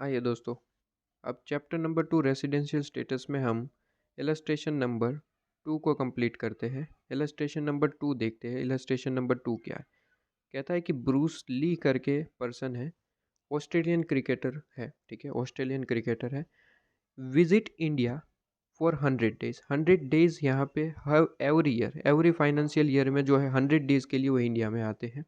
आइए दोस्तों, अब चैप्टर नंबर 2 रेसिडेंशियल स्टेटस में हम इलस्ट्रेशन नंबर 2 को कंप्लीट करते हैं। इलस्ट्रेशन नंबर 2 देखते हैं। इलस्ट्रेशन नंबर 2 क्या है? कहता है कि ब्रूस ली करके पर्सन है, ऑस्ट्रेलियन क्रिकेटर है, ठीक है, ऑस्ट्रेलियन क्रिकेटर है। Visit India for 100 days. 100 days यहाँ पे हर every year, every financial year में जो है 100 डेज के लिए वो इंडिया में आते हैं।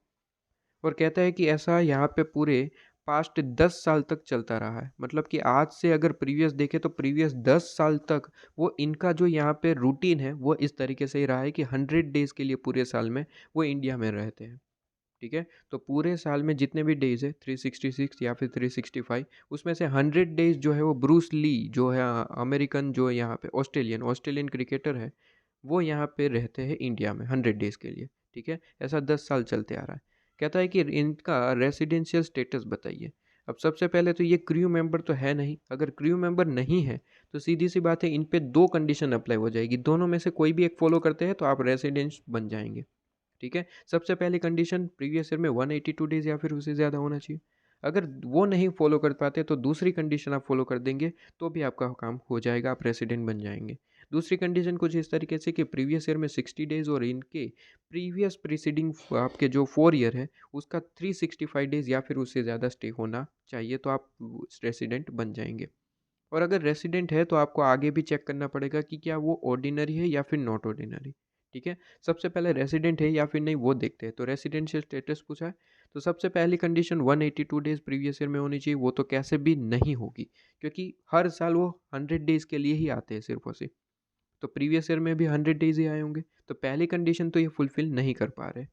और कहता है कि ऐसा यहाँ पे पूरे पास्ट 10 साल तक चलता रहा है। मतलब कि आज से अगर प्रीवियस देखें तो प्रीवियस 10 साल तक वो इनका जो यहाँ पे रूटीन है वो इस तरीके से ही रहा है कि 100 डेज के लिए पूरे साल में वो इंडिया में रहते हैं। ठीक है, तो पूरे साल में जितने भी डेज है 366 या फिर 365, उसमें से 100 डेज जो है वो ब्रूस ली जो है अमेरिकन, जो यहाँ पे ऑस्ट्रेलियन ऑस्ट्रेलियन क्रिकेटर है, वो यहाँ पे रहते हैं इंडिया में 100 डेज के लिए। ठीक है, ऐसा 10 साल चलते आ रहा है। कहता है कि इनका रेसिडेंशियल स्टेटस बताइए। अब सबसे पहले तो ये क्रू मेंबर तो है नहीं। अगर क्रू मेंबर नहीं है तो सीधी सी बात है, इन पे दो कंडीशन अप्लाई हो जाएगी। दोनों में से कोई भी एक फॉलो करते हैं तो आप रेसिडेंट बन जाएंगे। ठीक है, सबसे पहली कंडीशन प्रीवियस ईयर में 182 डेज या फिर उससे ज़्यादा होना चाहिए। अगर वो नहीं फॉलो कर पाते तो दूसरी कंडीशन आप फॉलो कर देंगे तो भी आपका काम हो जाएगा, आप रेसिडेंट बन जाएंगे। दूसरी कंडीशन कुछ इस तरीके से कि प्रीवियस ईयर में 60 डेज और इनके प्रीवियस प्रीसीडिंग आपके जो 4 ईयर है उसका 365 डेज या फिर उससे ज़्यादा स्टे होना चाहिए, तो आप रेसिडेंट बन जाएंगे। और अगर रेसिडेंट है तो आपको आगे भी चेक करना पड़ेगा कि क्या वो ऑर्डिनरी है या फिर नॉट ऑर्डिनरी। ठीक है, सबसे पहले रेसिडेंट है या फिर नहीं वो देखते हैं। तो रेसिडेंशियल स्टेटस पूछा है, तो सबसे पहली कंडीशन 182 डेज प्रीवियस ईयर में होनी चाहिए। वो तो कैसे भी नहीं होगी, क्योंकि हर साल वो 100 डेज के लिए ही आते हैं सिर्फ और सिर्फ। तो प्रीवियस ईयर में भी 100 डेज ही आए होंगे, तो पहली कंडीशन तो ये फुलफिल नहीं कर पा रहे।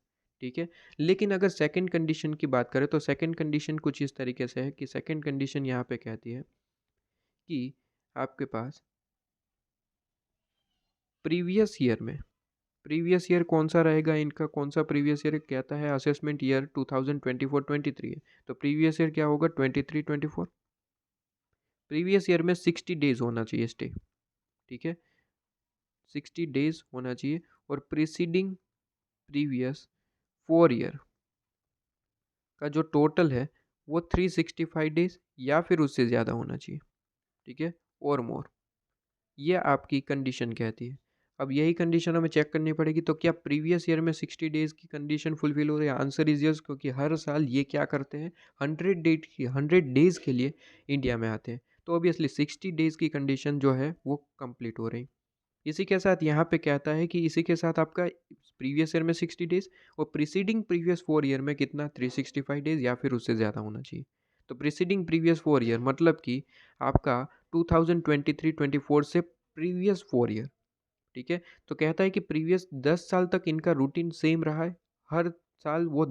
ठीक है, लेकिन अगर सेकंड कंडीशन की बात करें तो सेकंड कंडीशन कुछ इस तरीके से है कि सेकंड कंडीशन यहाँ पे कहती है कि आपके पास प्रीवियस ईयर में, प्रीवियस ईयर कौन सा रहेगा इनका, कौन सा प्रीवियस ईयर कहता है, असेसमेंट ईयर 2024-23 है। तो प्रीवियस ईयर क्या होगा, 23-24। प्रीवियस ईयर में 60 डेज होना चाहिए स्टे। ठीक है, 60 डेज होना चाहिए। और प्रीसीडिंग प्रीवियस 4 ईयर का जो टोटल है वो 365 डेज या फिर उससे ज़्यादा होना चाहिए। ठीक है, और मोर, ये आपकी कंडीशन कहती है। अब यही कंडीशन हमें चेक करनी पड़ेगी, तो क्या प्रीवियस ईयर में 60 डेज की कंडीशन फुलफिल हो रही है? आंसर इज यस, क्योंकि हर साल ये क्या करते हैं, 100 डेज के लिए इंडिया में आते हैं। तो ऑब्वियसली 60 डेज की कंडीशन जो है वो कंप्लीट हो रही। इसी के साथ यहाँ पे कहता है कि इसी के साथ आपका प्रीवियस ईयर में 60 डेज और प्रीसीडिंग प्रीवियस 4 ईयर में कितना, 365 डेज या फिर उससे ज़्यादा होना चाहिए। तो प्रीसीडिंग प्रीवियस 4 ईयर मतलब कि आपका 2023-24 से प्रीवियस 4 ईयर। ठीक है, तो कहता है कि प्रीवियस 10 साल तक इनका रूटीन सेम रहा है। हर साल वो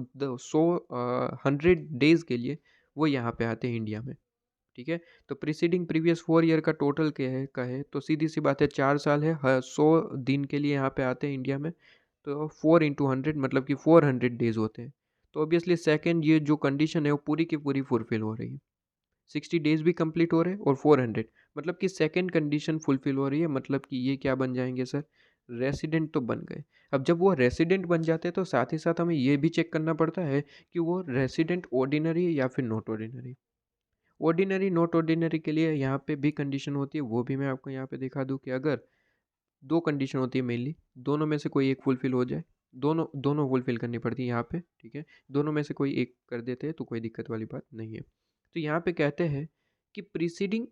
100 डेज के लिए वो यहाँ पे आते हैं इंडिया में। ठीक है, तो प्रीसीडिंग प्रीवियस 4 ईयर का टोटल क्या है कहे तो सीधी सी बात है 4 साल है, हर 100 दिन के लिए यहाँ पे आते हैं इंडिया में। तो 4 × 100 मतलब कि 400 डेज होते हैं। तो ऑब्वियसली सेकेंड ये जो कंडीशन है वो पूरी की पूरी फुलफिल हो रही है। 60 डेज भी कंप्लीट हो रहे हैं और 400, मतलब कि सेकेंड कंडीशन फुलफिल हो रही है। मतलब कि ये क्या बन जाएंगे सर, रेसिडेंट तो बन गए। अब जब वो रेसिडेंट बन जाते हैं तो साथ ही साथ हमें ये भी चेक करना पड़ता है कि वो रेसिडेंट ऑर्डिनरी है या फिर not ordinary. Ordinary not ordinary के लिए यहाँ पे भी कंडीशन होती है, वो भी मैं आपको यहाँ पे दिखा दूँ कि अगर दो कंडीशन होती है मेनली, दोनों में से कोई एक फुलफिल हो जाए, दोनों दोनों फुलफिल करनी पड़ती है यहाँ पे। ठीक है, दोनों में से कोई एक कर देते हैं तो कोई दिक्कत वाली बात नहीं है। तो यहाँ पे कहते हैं कि प्रीसीडिंग,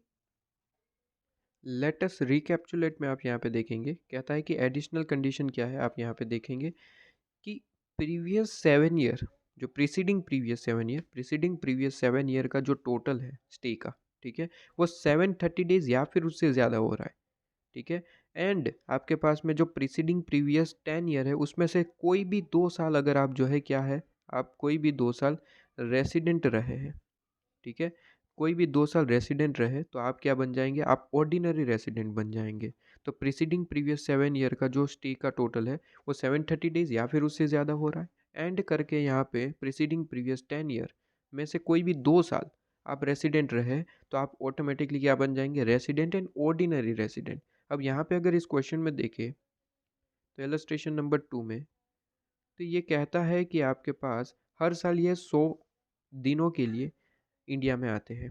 लेटस रिकैप्चुलेट में आप यहाँ पे देखेंगे, कहता है कि एडिशनल कंडीशन क्या है, आप यहाँ पे देखेंगे कि प्रीवियस 7 ईयर, जो प्रीसीडिंग प्रीवियस 7 ईयर का जो टोटल है स्टे का, ठीक है, वो 730 डेज या फिर उससे ज़्यादा हो रहा है। ठीक है, एंड आपके पास में जो प्रीसीडिंग प्रीवियस 10 ईयर है उसमें से कोई भी 2 साल अगर आप जो है क्या है, आप कोई भी 2 साल रेसिडेंट रहे हैं। ठीक है, कोई भी 2 साल रेसिडेंट रहे तो आप क्या बन जाएंगे, आप ऑर्डिनरी रेसिडेंट बन जाएंगे। तो प्रीसीडिंग प्रीवियस 7 ईयर का जो स्टे का टोटल है वो 730 डेज या फिर उससे ज़्यादा हो रहा है। एंड करके यहाँ पे प्रीसीडिंग प्रीवियस 10 ईयर में से कोई भी 2 साल आप रेसिडेंट रहे तो आप ऑटोमेटिकली क्या बन जाएंगे, रेसिडेंट एंड ऑर्डिनरी रेसिडेंट। अब यहाँ पे अगर इस क्वेश्चन में देखें तो इलस्ट्रेशन नंबर 2 में, तो ये कहता है कि आपके पास हर साल ये 100 दिनों के लिए इंडिया में आते हैं।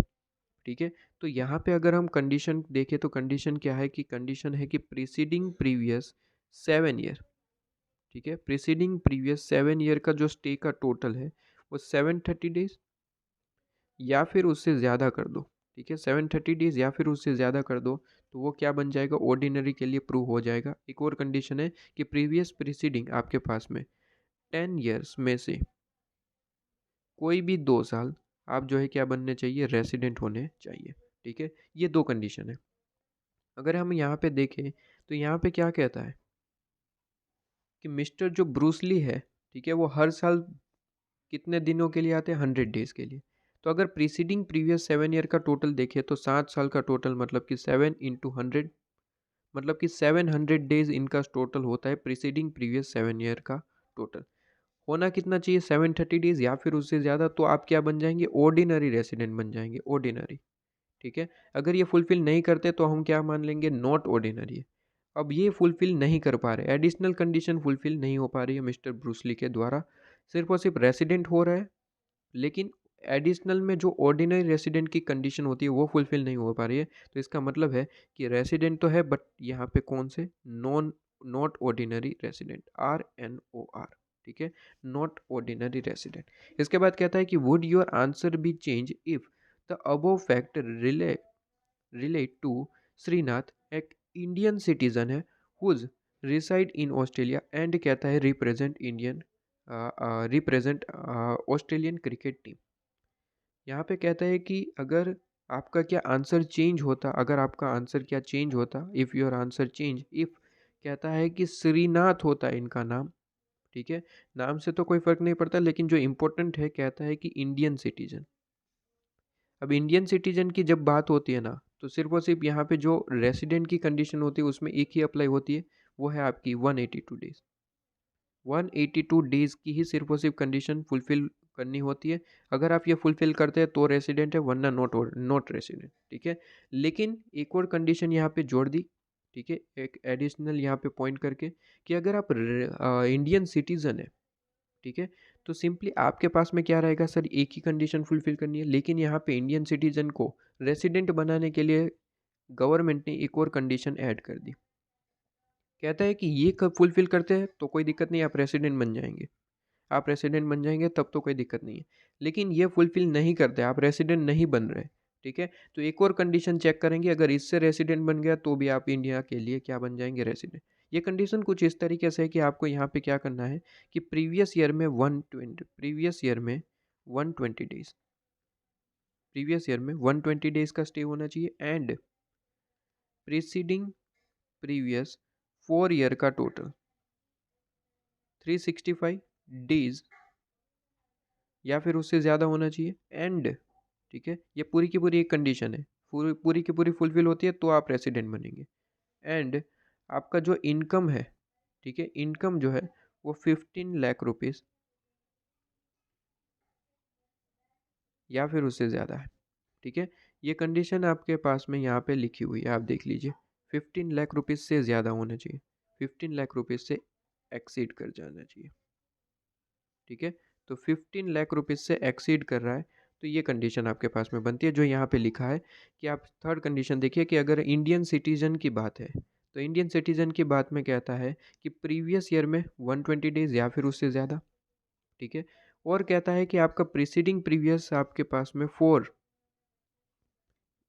ठीक है। तो यहाँ पे अगर हम कंडीशन देखें तो कंडीशन क्या है कि कंडीशन है कि प्रीसीडिंग प्रीवियस 7 ईयर, ठीक है, प्रीसीडिंग प्रीवियस 7 ईयर का जो स्टे का टोटल है वो 730 डेज या फिर उससे ज़्यादा कर दो, ठीक है, 730 डेज या फिर उससे ज़्यादा कर दो, तो वो क्या बन जाएगा, ऑर्डिनरी के लिए प्रूव हो जाएगा। एक और कंडीशन है कि प्रीवियस प्रीसीडिंग आपके पास में 10 ईयर्स में से कोई भी 2 साल आप जो है क्या बनने चाहिए, रेसिडेंट होने चाहिए, ठीक है। ये दो कंडीशन है। अगर हम यहाँ पे देखें तो यहाँ पे क्या कहता है कि मिस्टर जो ब्रूसली है, ठीक है, वो हर साल कितने दिनों के लिए आते हैं, 100 डेज के लिए। तो अगर प्रीसीडिंग प्रीवियस 7 ईयर का टोटल देखें तो 7 साल का टोटल मतलब कि 7 × 100, मतलब कि 700 डेज इनका टोटल होता है प्रीसीडिंग प्रीवियस 7 ईयर का टोटल। होना कितना चाहिए, 730 डेज या फिर उससे ज़्यादा, तो आप क्या बन जाएंगे, ऑर्डिनरी रेसिडेंट बन जाएंगे, ऑर्डिनरी, ठीक है। अगर ये फुलफिल नहीं करते तो हम क्या मान लेंगे, नॉट ऑर्डिनरी है। अब ये फुलफिल नहीं कर पा रहे, एडिशनल कंडीशन फुलफिल नहीं हो पा रही है मिस्टर ब्रूसली के द्वारा, सिर्फ और सिर्फ रेसिडेंट हो रहा है, लेकिन एडिशनल में जो ऑर्डिनरी रेसिडेंट की कंडीशन होती है वो फुलफिल नहीं हो पा रही है। तो इसका मतलब है कि रेसिडेंट तो है बट यहाँ पे कौन से, नॉट ऑर्डिनरी रेसिडेंट, RNOR, ठीक है, नॉट ऑर्डिनरी रेसिडेंट। इसके बाद कहता है कि would your answer be change if the above fact relate to Srinath, एक इंडियन सिटीजन है whose reside in Australia and कहता है रिप्रेजेंट ऑस्ट्रेलियन क्रिकेट टीम। यहाँ पे कहता है कि अगर आपका क्या आंसर चेंज होता, अगर आपका आंसर क्या चेंज होता, if your answer change, if कहता है कि श्रीनाथ होता है इनका नाम, ठीक है, नाम से तो कोई फ़र्क नहीं पड़ता, लेकिन जो इम्पोर्टेंट है कहता है कि इंडियन सिटीजन। अब इंडियन सिटीजन की जब बात होती है ना, तो सिर्फ और सिर्फ यहाँ पे जो रेसिडेंट की कंडीशन होती है उसमें एक ही अप्लाई होती है, वो है आपकी 182 डेज। 182 डेज की ही सिर्फ और सिर्फ कंडीशन फुलफिल करनी होती है। अगर आप ये फुलफिल करते हैं तो रेसिडेंट है, वरना नॉट रेसिडेंट, ठीक है। लेकिन एक और कंडीशन यहाँ पे जोड़ दी, ठीक है, एक एडिशनल यहाँ पे पॉइंट करके कि अगर आप इंडियन सिटीजन है, ठीक है, तो सिंपली आपके पास में क्या रहेगा सर, एक ही कंडीशन फुलफिल करनी है, लेकिन यहाँ पे इंडियन सिटीजन को रेसिडेंट बनाने के लिए गवर्नमेंट ने एक और कंडीशन ऐड कर दी। कहता है कि ये कब फुलफिल करते हैं तो कोई दिक्कत नहीं, आप रेसिडेंट बन जाएंगे, आप रेसिडेंट बन जाएंगे तब तो कोई दिक्कत नहीं है। लेकिन ये फुलफिल नहीं करते, आप रेसिडेंट नहीं बन रहे, ठीक है, तो एक और कंडीशन चेक करेंगे, अगर इससे रेसिडेंट बन गया तो भी आप इंडिया के लिए क्या बन जाएंगे, रेसिडेंट। ये कंडीशन कुछ इस तरीके से है कि आपको यहाँ पे क्या करना है कि प्रीवियस ईयर में 120 डेज, प्रीवियस ईयर में 120 डेज का स्टे होना चाहिए एंड प्रीसीडिंग प्रीवियस 4 ईयर का टोटल 365 डेज या फिर उससे ज़्यादा होना चाहिए एंड, ठीक है, ये पूरी की पूरी एक कंडीशन है, पूरी पूरी की पूरी फुलफिल होती है तो आप रेसिडेंट बनेंगे। एंड आपका जो इनकम है, ठीक है, इनकम जो है वो 15 लाख रुपीज़ या फिर उससे ज़्यादा है, ठीक है। ये कंडीशन आपके पास में यहाँ पे लिखी हुई है, आप देख लीजिए, 15 लाख रुपीज़ से ज़्यादा होना चाहिए, 15 लाख रुपीज़ से एक्सीड कर जाना चाहिए, ठीक है। तो 15 लाख रुपीज़ से एक्सीड कर रहा है तो ये कंडीशन आपके पास में बनती है, जो यहाँ पे लिखा है कि आप थर्ड कंडीशन देखिए कि अगर इंडियन सिटीजन की बात है तो इंडियन सिटीजन की बात में कहता है कि प्रीवियस ईयर में 120 डेज या फिर उससे ज़्यादा, ठीक है। और कहता है कि आपका प्रीसीडिंग प्रीवियस आपके पास में 4,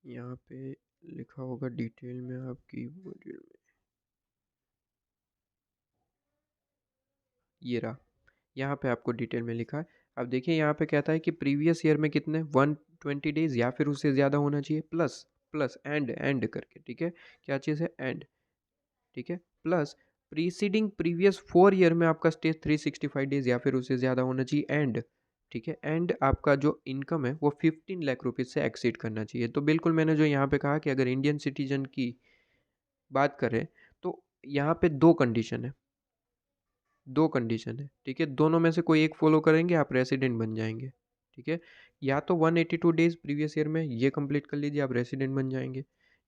यहाँ पे लिखा होगा डिटेल में आपकी मॉड्यूल में, ये रहा, यहाँ पे आपको डिटेल में लिखा है। अब देखिए यहाँ पे कहता है कि प्रीवियस ईयर में कितने 120 डेज या फिर उससे ज़्यादा होना चाहिए, प्लस प्लस एंड करके, ठीक है, क्या चीज़ है, एंड, ठीक है, प्लस प्रीसीडिंग प्रीवियस 4 ईयर में आपका स्टे 365 डेज या फिर उससे ज़्यादा होना चाहिए एंड, ठीक है, एंड आपका जो इनकम है वो 15 लाख रुपीज़ से एक्सीड करना चाहिए। तो बिल्कुल मैंने जो यहाँ पे कहा कि अगर इंडियन सिटीजन की बात करें तो यहाँ पे दो कंडीशन है, दो कंडीशन है, ठीक है, दोनों में से कोई एक फॉलो करेंगे आप रेसिडेंट बन जाएंगे, ठीक है। या तो 182 डेज प्रीवियस ईयर में ये कंप्लीट कर लीजिए, आप रेसिडेंट बन जाएंगे,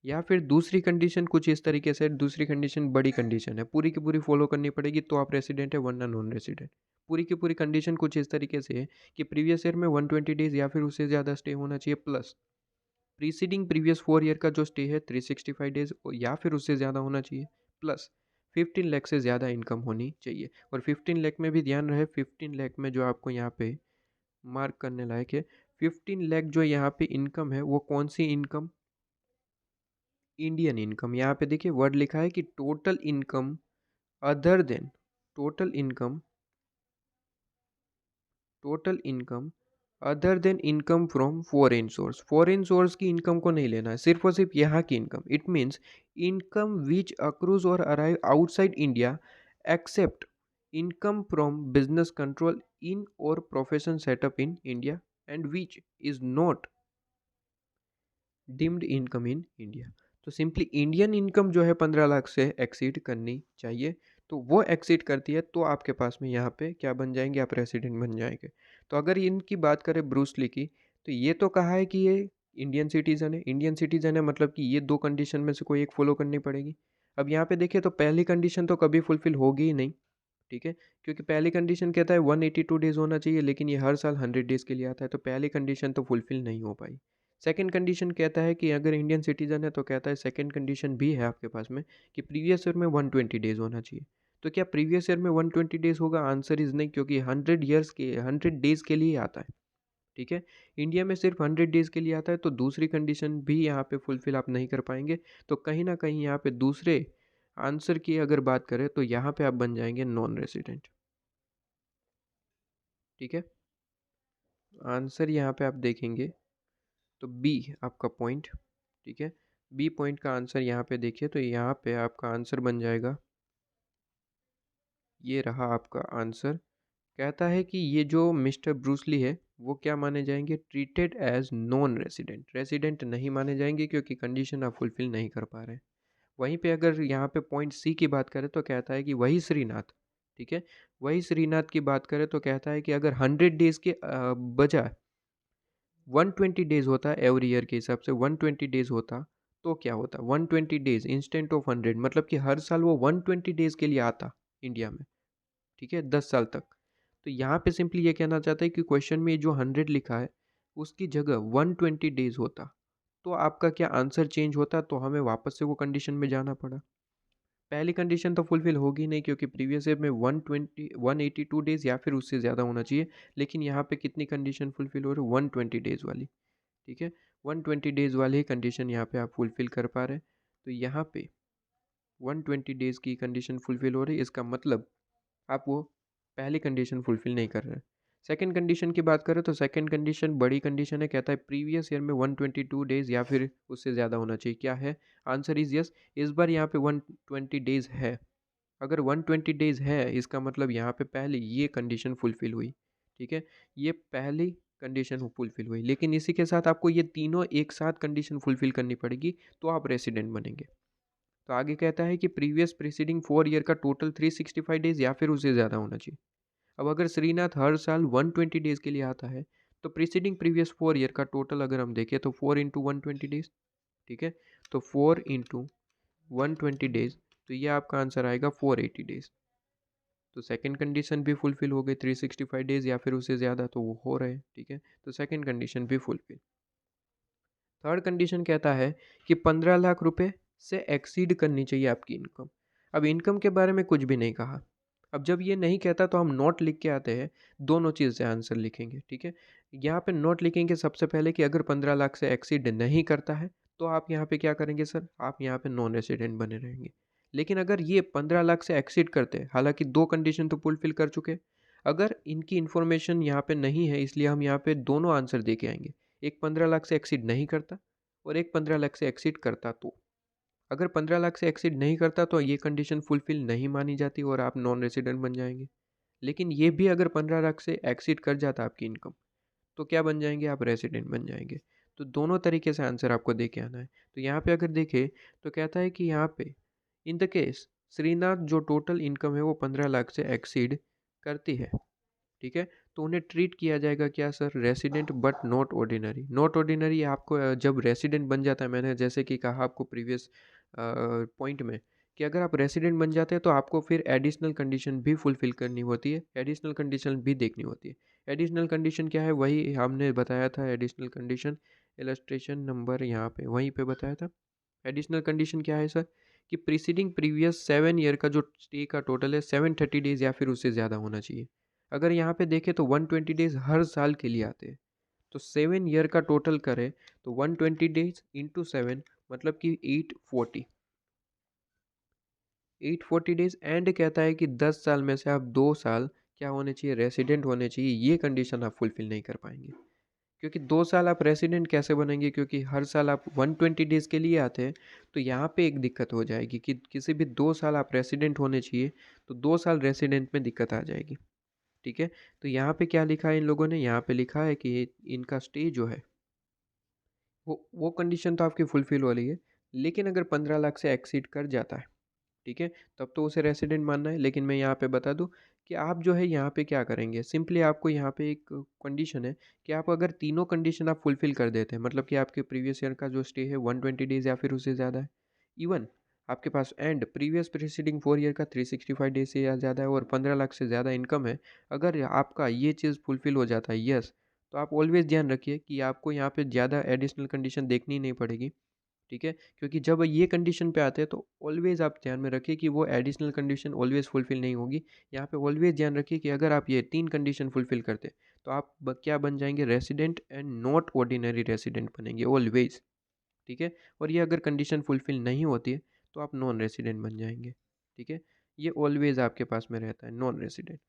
या फिर दूसरी कंडीशन कुछ इस तरीके से, दूसरी कंडीशन बड़ी कंडीशन है, पूरी की पूरी फॉलो करनी पड़ेगी तो आप रेसिडेंट है वरना नॉन रेसिडेंट। पूरी की पूरी कंडीशन कुछ इस तरीके से है कि प्रीवियस ईयर में 120 डेज या फिर उससे ज़्यादा स्टे होना चाहिए, प्लस प्रीसीडिंग प्रीवियस 4 ईयर का जो स्टे है 365 डेज या फिर उससे ज़्यादा होना चाहिए, प्लस 15 लाख से ज़्यादा इनकम होनी चाहिए। और 15 लाख में भी ध्यान रहे, 15 लाख में जो आपको यहाँ पे मार्क करने लायक है, 15 लाख जो यहाँ पे इनकम है वो कौन सी इनकम? Indian income. यहाँ पे देखिए वर्ड लिखा है कि total income other than, total income, total income other than income from foreign source. Foreign source की इनकम को नहीं लेना है, सिर्फ और सिर्फ यहाँ की income. It means income which accrues और arrive outside India except income from business control in और profession setup in India and which is not deemed income in India. तो सिंपली इंडियन इनकम जो है 15 लाख से एक्सीड करनी चाहिए। तो वो एक्सीड करती है तो आपके पास में यहाँ पे क्या बन जाएंगे? आप रेसिडेंट बन जाएंगे। तो अगर इनकी बात करें ब्रूस ली की, तो ये तो कहा है कि ये इंडियन सिटीज़न है। इंडियन सिटीज़न है मतलब कि ये दो कंडीशन में से कोई एक फॉलो करनी पड़ेगी। अब यहाँ पे देखिए तो पहली कंडीशन तो कभी फुलफिल होगी ही नहीं, ठीक है, क्योंकि पहली कंडीशन कहता है 182 डेज होना चाहिए, लेकिन ये हर साल 100 डेज के लिए आता है, तो पहली कंडीशन तो फुलफिल नहीं हो पाई। सेकंड कंडीशन कहता है कि अगर इंडियन सिटीजन है तो कहता है सेकंड कंडीशन भी है आपके पास में कि प्रीवियस ईयर में 120 डेज होना चाहिए। तो क्या प्रीवियस ईयर में 120 डेज होगा? आंसर इज नहीं, क्योंकि 100 डेज के लिए आता है, ठीक है। इंडिया में सिर्फ 100 डेज के लिए आता है, तो दूसरी कंडीशन भी यहाँ पे फुलफिल आप नहीं कर पाएंगे। तो कहीं ना कहीं यहाँ पे दूसरे आंसर की अगर बात करें तो यहाँ पे आप बन जाएंगे नॉन रेसिडेंट, ठीक है। आंसर यहाँ पे आप देखेंगे तो बी आपका पॉइंट, ठीक है। बी पॉइंट का आंसर यहाँ पे देखिए तो यहाँ पे आपका आंसर बन जाएगा, ये रहा आपका आंसर। कहता है कि ये जो मिस्टर ब्रूसली है वो क्या माने जाएंगे? Treated as non resident, resident नहीं माने जाएंगे क्योंकि कंडीशन आप फुलफिल नहीं कर पा रहे हैं। वहीं पे अगर यहाँ पे पॉइंट सी की बात करें तो कहता है कि वही श्रीनाथ, ठीक है, वही श्रीनाथ की बात करें तो कहता है कि अगर 100 डेज के बजाय 120 डेज होता एवरी ईयर के हिसाब से 120 डेज होता तो क्या होता? 120 डेज इंस्टेंट ऑफ 100, मतलब कि हर साल वो 120 डेज के लिए आता इंडिया में, ठीक है, 10 साल तक। तो यहाँ पे सिंपली ये कहना चाहता है कि क्वेश्चन में जो 100 लिखा है उसकी जगह 120 डेज होता तो आपका क्या आंसर चेंज होता? तो हमें वापस से वो कंडीशन में जाना पड़ा। पहली कंडीशन तो फुलफिल होगी नहीं क्योंकि प्रीवियस ईयर में 182 डेज या फिर उससे ज़्यादा होना चाहिए, लेकिन यहाँ पे कितनी कंडीशन फुलफिल हो रही है? 120 डेज वाली, ठीक है। 120 डेज वाली ही कंडीशन यहाँ पे आप फुलफिल कर पा रहे हैं। तो यहाँ पे 120 डेज की कंडीशन फुलफिल हो रही है, इसका मतलब आप वो पहली कंडीशन फुलफिल नहीं कर रहे हैं। सेकंड कंडीशन की बात करें तो सेकंड कंडीशन बड़ी कंडीशन है, कहता है प्रीवियस ईयर में 122 डेज या फिर उससे ज़्यादा होना चाहिए। क्या है? Answer is yes. इस बार यहाँ पे 120 डेज है। अगर 120 डेज है इसका मतलब यहाँ पे पहले ये कंडीशन फुलफिल हुई, ठीक है, ये पहली कंडीशन फुलफिल हुई, लेकिन इसी के साथ आपको ये तीनों एक साथ कंडीशन फुलफिल करनी पड़ेगी तो आप रेसिडेंट बनेंगे। तो आगे कहता है कि प्रीवियस प्रीसीडिंग 4 ईयर का टोटल 365 डेज या फिर उससे ज़्यादा होना चाहिए। अब अगर श्रीनाथ हर साल 120 डेज के लिए आता है तो प्रीसीडिंग प्रीवियस 4 ईयर का टोटल अगर हम देखें तो 4 इंटू 120 डेज, ठीक है, तो 4 इंटू 120 डेज, तो ये आपका आंसर आएगा 480 डेज। तो सेकंड कंडीशन भी फुलफिल हो गई, 365 डेज या फिर उससे ज़्यादा तो वो हो रहे हैं, ठीक है, तो सेकंड कंडीशन भी फुलफिल। थर्ड कंडीशन कहता है कि 15 लाख रुपए से एक्सीड करनी चाहिए आपकी इनकम। अब इनकम के बारे में कुछ भी नहीं कहा। अब जब ये नहीं कहता तो हम नोट लिख के आते हैं, दोनों चीज़ से आंसर लिखेंगे, ठीक है। यहाँ पे नोट लिखेंगे सबसे पहले कि अगर 15 लाख से एक्सीड नहीं करता है तो आप यहाँ पे क्या करेंगे सर? आप यहाँ पे नॉन रेसिडेंट बने रहेंगे। लेकिन अगर ये 15 लाख से एक्सीड करते हैं, हालांकि दो कंडीशन तो फुलफिल कर चुके, अगर इनकी इन्फॉर्मेशन यहाँ पे नहीं है इसलिए हम यहाँ पे दोनों आंसर दे के आएंगे। एक 15 लाख से एक्सीड नहीं करता और एक 15 लाख से एक्सीड करता। तो अगर 15 लाख से एक्सीड नहीं करता तो ये कंडीशन फुलफिल नहीं मानी जाती और आप नॉन रेसिडेंट बन जाएंगे। लेकिन ये भी अगर 15 लाख से एक्सीड कर जाता आपकी इनकम तो क्या बन जाएंगे? आप रेसिडेंट बन जाएंगे। तो दोनों तरीके से आंसर आपको दे के आना है। तो यहाँ पे अगर देखें तो कहता है कि यहाँ पे इन द केस श्रीनाथ जो टोटल इनकम है वो 15 लाख से एक्सीड करती है, ठीक है, तो उन्हें ट्रीट किया जाएगा क्या sir? Resident but not ordinary. Not ordinary आपको जब रेसिडेंट बन जाता है, मैंने जैसे कि कहा आपको प्रीवियस पॉइंट में कि अगर आप रेसिडेंट बन जाते हैं तो आपको फिर एडिशनल कंडीशन भी फुलफिल करनी होती है, एडिशनल कंडीशन भी देखनी होती है। एडिशनल कंडीशन क्या है? वही हमने बताया था एडिशनल कंडीशन, इलस्ट्रेशन नंबर यहाँ पे वहीं पे बताया था। एडिशनल कंडीशन क्या है सर कि प्रीसीडिंग प्रीवियस 7 ईयर का जो स्टे का टोटल है 730 डेज या फिर उससे ज़्यादा होना चाहिए। अगर यहाँ पे देखें तो 120 डेज हर साल के लिए आते हैं। तो 7 ईयर का टोटल करें तो 120 डेज इंटू 7 मतलब कि 840 डेज एंड कहता है कि 10 साल में से आप 2 साल क्या होने चाहिए, रेसिडेंट होने चाहिए। ये कंडीशन आप फुलफिल नहीं कर पाएंगे क्योंकि 2 साल आप रेसिडेंट कैसे बनेंगे, क्योंकि हर साल आप 120 डेज के लिए आते हैं। तो यहाँ पे एक दिक्कत हो जाएगी कि किसी भी 2 साल आप रेसिडेंट होने चाहिए, तो 2 साल रेसिडेंट में दिक्कत आ जाएगी। ठीक है, तो यहाँ पे क्या लिखा है इन लोगों ने, यहाँ पे लिखा है कि इनका स्टे जो है वो कंडीशन तो आपकी फुलफिल हो रही है, लेकिन अगर 15 लाख से एक्सीड कर जाता है, ठीक है, तब तो उसे रेसिडेंट मानना है। लेकिन मैं यहाँ पे बता दूँ कि आप जो है यहाँ पे क्या करेंगे, सिंपली आपको यहाँ पे एक कंडीशन है कि आप अगर तीनों कंडीशन आप फुलफिल कर देते हैं, मतलब कि आपके प्रीवियस ईयर का जो स्टे है 120 डेज या फिर उससे ज़्यादा है, इवन आपके पास एंड प्रीवियस प्रीसीडिंग 4 ईयर का 365 डेज से या ज़्यादा है और 15 लाख से ज़्यादा इनकम है, अगर आपका ये चीज़ फुलफिल हो जाता है यस, तो आप ऑलवेज़ ध्यान रखिए कि आपको यहाँ पे ज़्यादा एडिशनल कंडीशन देखनी नहीं पड़ेगी। ठीक है, क्योंकि जब ये कंडीशन पे आते हैं तो ऑलवेज़ आप ध्यान में रखिए कि वो एडिशनल कंडीशन ऑलवेज़ फुलफ़िल नहीं होगी। यहाँ पे ऑलवेज़ ध्यान रखिए कि अगर आप ये 3 कंडीशन फुलफ़िल करते हैं, तो आप क्या बन जाएंगे, resident and not ordinary resident बनेंगे ऑलवेज़। ठीक है, और ये अगर कंडीशन फुलफ़िल नहीं होती है तो आप नॉन रेसिडेंट बन जाएंगे। ठीक है, ये ऑलवेज़ आपके पास में रहता है नॉन रेसिडेंट।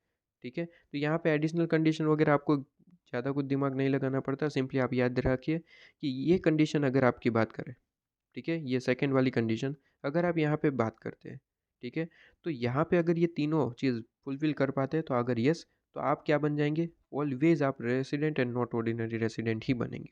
ठीक है, तो यहाँ पे एडिशनल कंडीशन वगैरह आपको ज़्यादा कुछ दिमाग नहीं लगाना पड़ता, सिंपली आप याद रखिए कि ये कंडीशन अगर आपकी बात करें, ठीक है, ये सेकंड वाली कंडीशन अगर आप यहाँ पे बात करते हैं, ठीक है, तो यहाँ पे अगर ये तीनों चीज़ फुलफिल कर पाते हैं, तो अगर यस, तो आप क्या बन जाएंगे, ऑलवेज आप resident and not ordinary resident ही बनेंगे।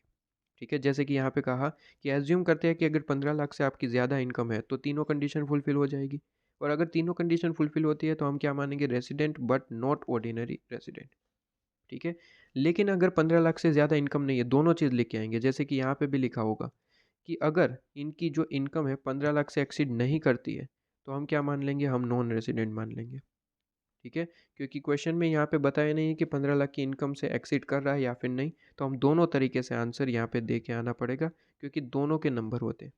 ठीक है, जैसे कि यहाँ पे कहा कि एज्यूम करते हैं कि अगर 15 लाख से आपकी ज़्यादा इनकम है तो तीनों कंडीशन फुलफिल हो जाएगी, और अगर तीनों कंडीशन फुलफिल होती है तो हम क्या मानेंगे, resident but not ordinary resident. ठीक है, लेकिन अगर 15 लाख से ज़्यादा इनकम नहीं है, दोनों चीज़ लेके आएंगे, जैसे कि यहाँ पे भी लिखा होगा कि अगर इनकी जो इनकम है 15 लाख से एक्सीड नहीं करती है, तो हम क्या मान लेंगे, हम नॉन रेसिडेंट मान लेंगे। ठीक है, क्योंकि क्वेश्चन में यहाँ पे बताया नहीं है कि 15 लाख की इनकम से एक्सीड कर रहा है या फिर नहीं, तो हम दोनों तरीके से आंसर यहाँ पे दे के आना पड़ेगा, क्योंकि दोनों के नंबर होते हैं।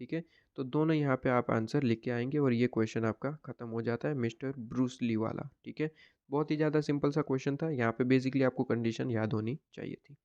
ठीक है, तो दोनों यहाँ पे आप आंसर लिख के आएंगे और ये क्वेश्चन आपका ख़त्म हो जाता है, मिस्टर ब्रूस ली वाला। ठीक है, बहुत ही ज़्यादा सिंपल सा क्वेश्चन था, यहाँ पे बेसिकली आपको कंडीशन याद होनी चाहिए थी।